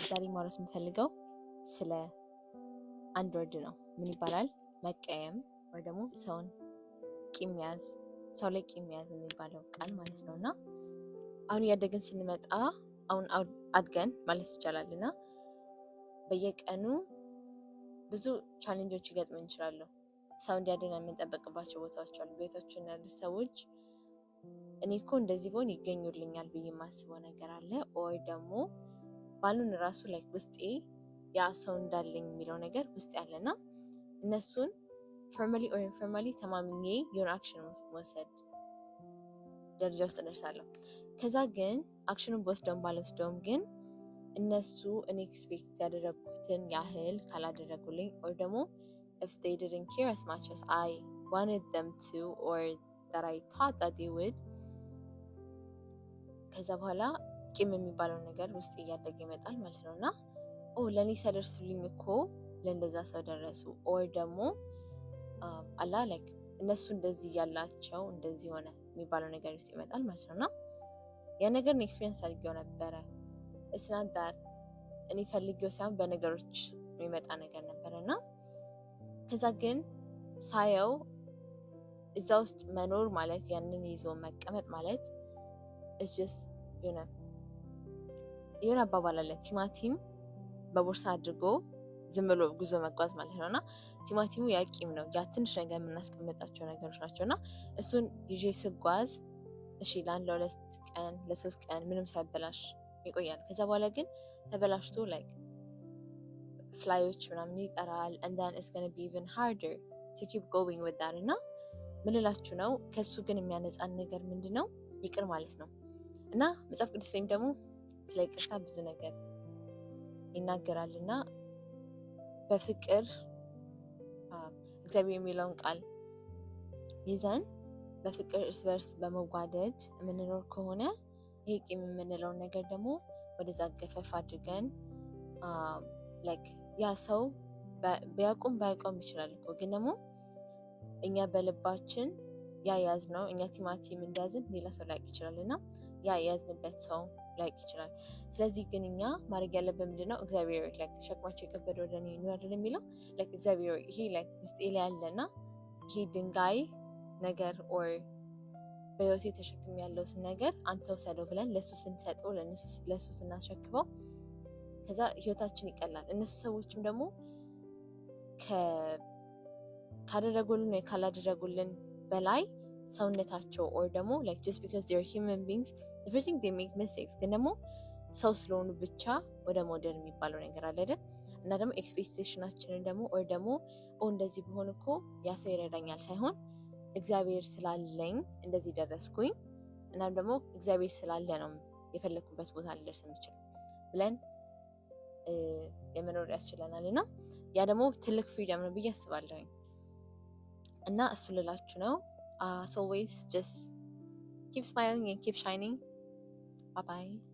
ዛሬ ማውራት የምፈልገው ስለ አንድ ወርድ ነው። ምን ይባላል? መቀየም ወይ ደግሞ ሰውን ቂም መያዝ፣ ሰው ላይ ቂም መያዝ የሚባለው ቃል ማለት ነው። እና አሁን እያደግን ስንመጣ አሁን አድገን ማለት ይቻላል እና በየቀኑ ብዙ ቻሌንጆች ይገጥመን ይችላሉ። ሰው እንዲያድን የምንጠበቅባቸው ቦታዎች አሉ። ቤቶችን ያሉ ሰዎች እኔ እኮ እንደዚህ ቢሆን ይገኙልኛል ብዬ የማስበው ነገር አለ። ወይ ደግሞ ባሉን ራሱ ላይ ውስጤ ያ ሰው እንዳለኝ የሚለው ነገር ውስጥ ያለና እነሱን ፎርማሊ ኦር ኢንፎርማሊ ተማምኜ የሆነ አክሽን መውሰድ ደረጃ ውስጥ ደርሳለሁ። ከዛ ግን አክሽኑን በወስደውም ባልወስደውም ግን እነሱ እኔ ኤክስፔክት ያደረጉትን ያህል ካላደረጉልኝ or ደግሞ if they didn't care as much as I wanted them to or that I thought that they would ከዛ በኋላ ቂም የሚባለው ነገር ውስጥ እያደገ ይመጣል ማለት ነው። እና ለእኔ ሲያደርሱልኝ እኮ ለእንደዛ ሰው ደረሱ or ደግሞ አላ ላይክ እነሱ እንደዚህ ያላቸው እንደዚህ ሆነ የሚባለው ነገር ውስጥ ይመጣል ማለት ነው። እና ያ ነገር ኤክስፒሪየንስ አድርጌው ነበረ። እስናት ዳር እኔ ፈልጌው ሳይሆን በነገሮች የሚመጣ ነገር ነበረ እና ከዛ ግን ሳየው እዛ ውስጥ መኖር ማለት ያንን ይዞ መቀመጥ ማለት የሆነ አባባል አለ፣ ቲማቲም በቦርሳ አድርጎ ዝም ብሎ ጉዞ መጓዝ ማለት ነው። እና ቲማቲሙ ያ ቂም ነው፣ ያ ትንሽ ነገር የምናስቀምጣቸው ነገሮች ናቸው። እና እሱን ይዤ ስጓዝ እሺ ለአንድ ለ2 ቀን ለ3 ቀን ምንም ሳይበላሽ ይቆያል። ከዛ በኋላ ግን ተበላሽቶ ላይክ ፍላዮች ምናምን ይቀራል and then it's gonna be even harder to keep going with that። እና ምንላችሁ ነው ከሱ ግን የሚያነጻን ነገር ምንድነው? ይቅር ማለት ነው። እና መጽሐፍ ቅዱስ ላይም ደግሞ ስለ ይቅርታ ብዙ ነገር ይናገራል። እና በፍቅር እግዚአብሔር የሚለውን ቃል ይዘን በፍቅር እርስ በርስ በመዋደድ የምንኖር ከሆነ ይሄ ቂም የምንለውን ነገር ደግሞ ወደዛ ገፈፍ አድርገን ላይክ ያ ሰው ቢያውቁም ባያውቀውም ይችላል እኮ ግን ደግሞ እኛ በልባችን ያ ያዝነው እኛ ቲማቲም እንደያዝን ሌላ ሰው ላይቅ ይችላል እና ያ የያዝንበት ሰው ላይቅ ይችላል። ስለዚህ ግን እኛ ማድረግ ያለብን ምንድነው? እግዚአብሔር ላይክ ሸክማቸው የከበደ ወደ እኔ ኑ አይደል የሚለው ላይክ እግዚአብሔር ይሄ ላይክ ውስጤ ላይ ያለና ይሄ ድንጋይ ነገር ኦር በህይወቴ ተሸክም ያለው ነገር አንተ ውሰደው ብለን ለሱ ስንሰጠው ለሱ ስናስረክበው ከዛ ህይወታችን ይቀላል። እነሱ ሰዎችም ደግሞ ካደረጉልን ወይ ካላደረጉልን በላይ ሰውነታቸው or ደግሞ like just because they're human beings the first thing they make mistakes ግን ደግሞ ሰው ስለሆኑ ብቻ ወደ ሞዴል የሚባለው ነገር አለ አይደል? እና ደግሞ ኤክስፔክቴሽናችንን ደግሞ or ደግሞ እንደዚህ ቢሆን እኮ ያ ሰው ይረዳኛል ሳይሆን እግዚአብሔር ስላለኝ እንደዚህ ደረስኩኝ እና ደግሞ እግዚአብሔር ስላለ ነው የፈለኩበት ቦታ ልደርስ የምችለው ብለን የመኖር ያስችለናል። እና ያ ደግሞ ትልቅ ፍሪደም ነው ብዬ አስባለሁኝ። እና እሱ ልላችሁ ነው። So always just keep smiling and keep shining. Bye bye.